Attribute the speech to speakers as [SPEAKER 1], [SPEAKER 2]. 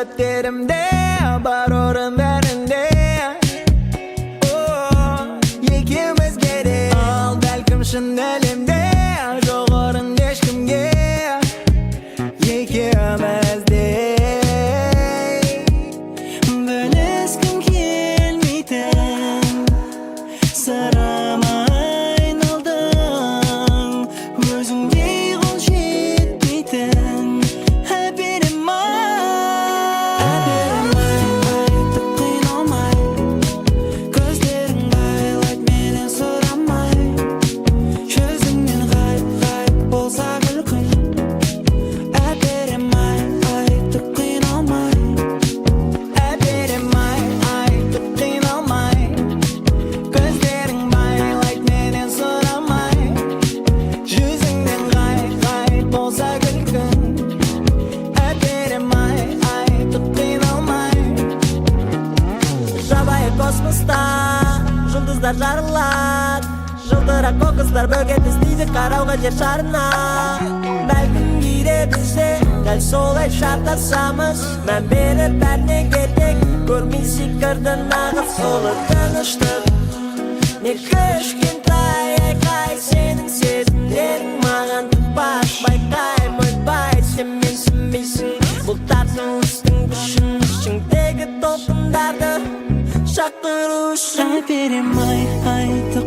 [SPEAKER 1] suratlerimde var orun bärinde. Yekimiz gerek al belkim şun elimde. Жоқ orun ешкімге екеумізде. Біліскім келмейтін сырыма айналдың. Өзіңдей қол жетпейтін әперім айтып қиналмай. Көздерің байлайды менен сұрамай. Жүзіңнен ғайып болса күлкің әперім айтып қиналмай. Әперім айтып қиналмай. Көздерің байлайды менен сұрамай. Жүзіңнен ғайып болса күлкің әперім айтып қиналмай. Жабайы космоста жұлдыздар жарылады. Жылтырақ қоқыстар бөгет іздейді қарауға жер шарына. Бәлкім кейде бізде дәл солай шатасамыз. Мән беріп бәріне керек көрмей секірді нағыз ұлы тыныштық. Не кішкентай айқай сенің сезімдерің маған тұтпас. Байқай ойбай сен менсінбейсің. Бұлттардың үстің күшін ішіңдегі толқындарды шақыру үшін әперем айтып